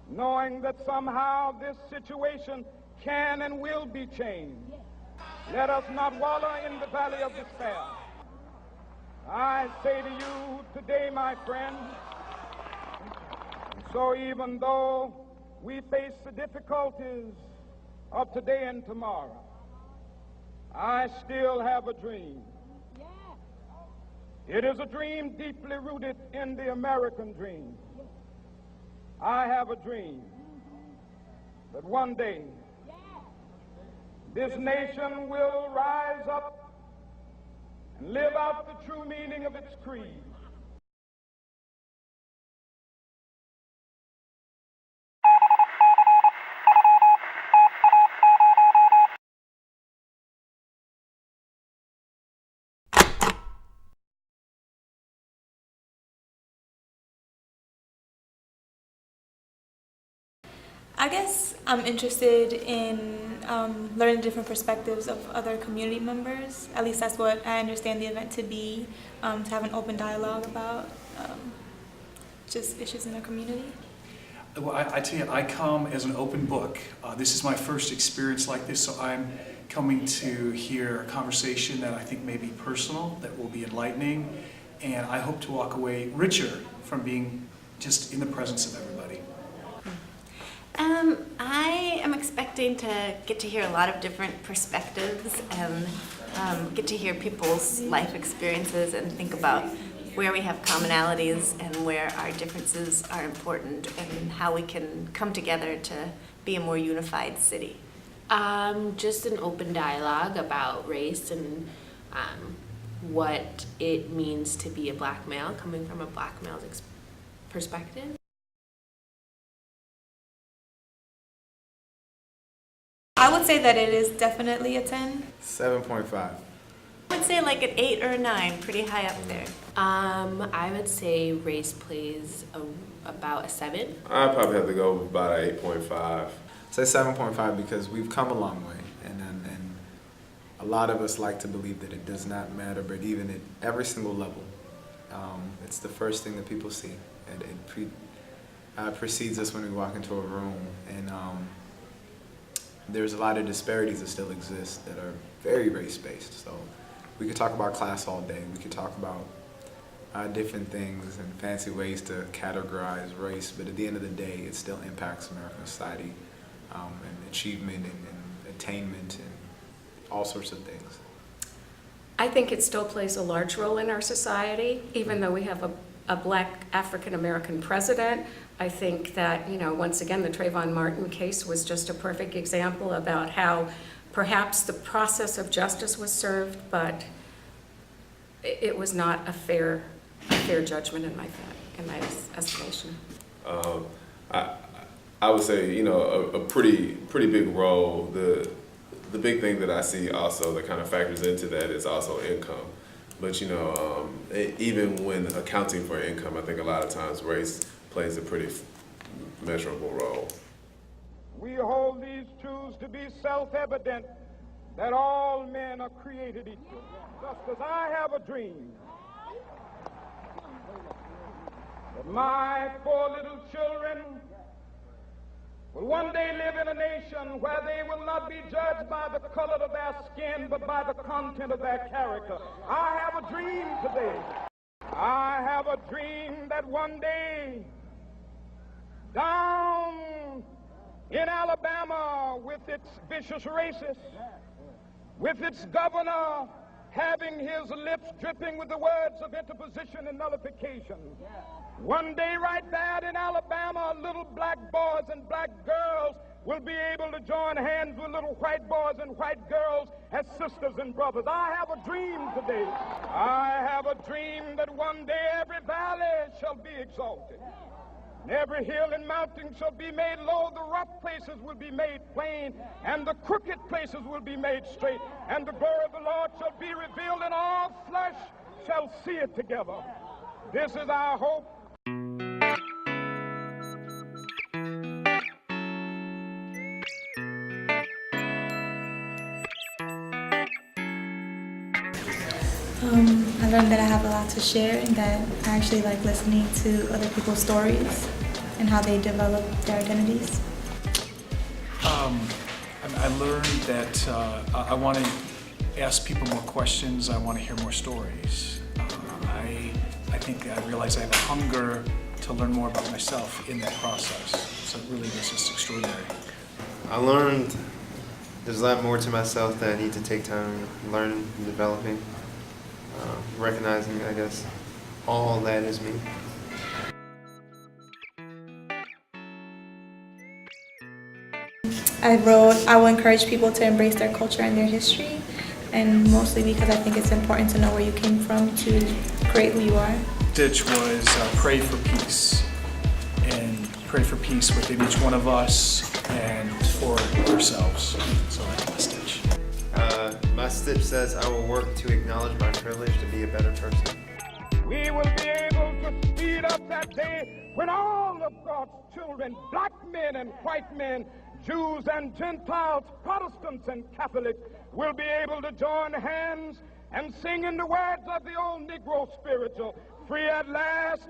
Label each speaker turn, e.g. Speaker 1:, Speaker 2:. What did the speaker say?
Speaker 1: knowing that somehow this situation can and will be changed. Let us not wallow in the valley of despair. I say to you today, my friends, so even though we face the difficulties of today and tomorrow, I still have a dream. It is a dream deeply rooted in the American dream. I have a dream that one day this nation will rise up and live out the true meaning of its creed.
Speaker 2: I guess I'm interested in learning different perspectives of other community members. At least that's what I understand the event to be, to have an open dialogue about just issues in our community.
Speaker 3: Well, I tell you, I come as an open book. This is my first experience like this, so I'm coming to hear a conversation that I think may be personal, that will be enlightening, and I hope to walk away richer from being just in the presence of everybody.
Speaker 4: I am expecting to get to hear a lot of different perspectives and get to hear people's life experiences and think about where we have commonalities and where our differences are important and how we can come together to be a more unified city.
Speaker 5: Just an open dialogue about race and what it means to be a black male, coming from a black male's perspective.
Speaker 2: I would say that it is definitely a 10.
Speaker 6: 7.5.
Speaker 4: I would say like an 8 or a 9, pretty high up there.
Speaker 5: I would say race plays about a 7.
Speaker 7: I'd probably have to go with about an 8.5.
Speaker 6: Say 7.5 because we've come a long way, and a lot of us like to believe that it does not matter, but even at every single level, it's the first thing that people see. It precedes us when we walk into a room, and there's a lot of disparities that still exist that are very race-based. So we could talk about class all day. We could talk about different things and fancy ways to categorize race, but at the end of the day, it still impacts American society and achievement and attainment and all sorts of things.
Speaker 8: I think it still plays a large role in our society, even though we have a black African-American president. I think that, once again, the Trayvon Martin case was just a perfect example about how perhaps the process of justice was served, but it was not a fair judgment in my estimation.
Speaker 7: I would say, a pretty big role. The big thing that I see also that kind of factors into that is also income. But even when accounting for income, I think a lot of times race plays a pretty measurable role.
Speaker 1: We hold these truths to be self-evident, that all men are created equal. Just as I have a dream that my 4 little children will one day live in a nation where they will not be judged by the color of their skin, but by the content of their character. I have a dream today. I have a dream that one day, down in Alabama, with its vicious racists, with its governor having his lips dripping with the words of interposition and nullification, one day right there in Alabama, little black boys and black girls will be able to join hands with little white boys and white girls as sisters and brothers. I have a dream today. I have a dream that one day every valley shall be exalted, and every hill and mountain shall be made low, the rough places will be made plain, and the crooked places will be made straight, and the glory of the Lord shall be revealed, and all flesh shall see it together. This is our hope.
Speaker 2: I learned that I have a lot to share and that I actually like listening to other people's stories. and how they develop their identities?
Speaker 3: I learned that I want to ask people more questions. I want to hear more stories. I think I realized I have a hunger to learn more about myself in that process. So it really was just extraordinary.
Speaker 9: I learned there's a lot more to myself that I need to take time learning and developing, recognizing, I guess, all that is me.
Speaker 2: I wrote, I will encourage people to embrace their culture and their history, and mostly because I think it's important to know where you came from to create who you are.
Speaker 3: Stitch was pray for peace, and pray for peace within each one of us and for ourselves. So that's my stitch.
Speaker 9: My stitch says, I will work to acknowledge my privilege to be a better person.
Speaker 1: We will be able to speed up that day when all of God's children, black men and white men, Jews and Gentiles, Protestants and Catholics, will be able to join hands and sing in the words of the old Negro spiritual, free at last,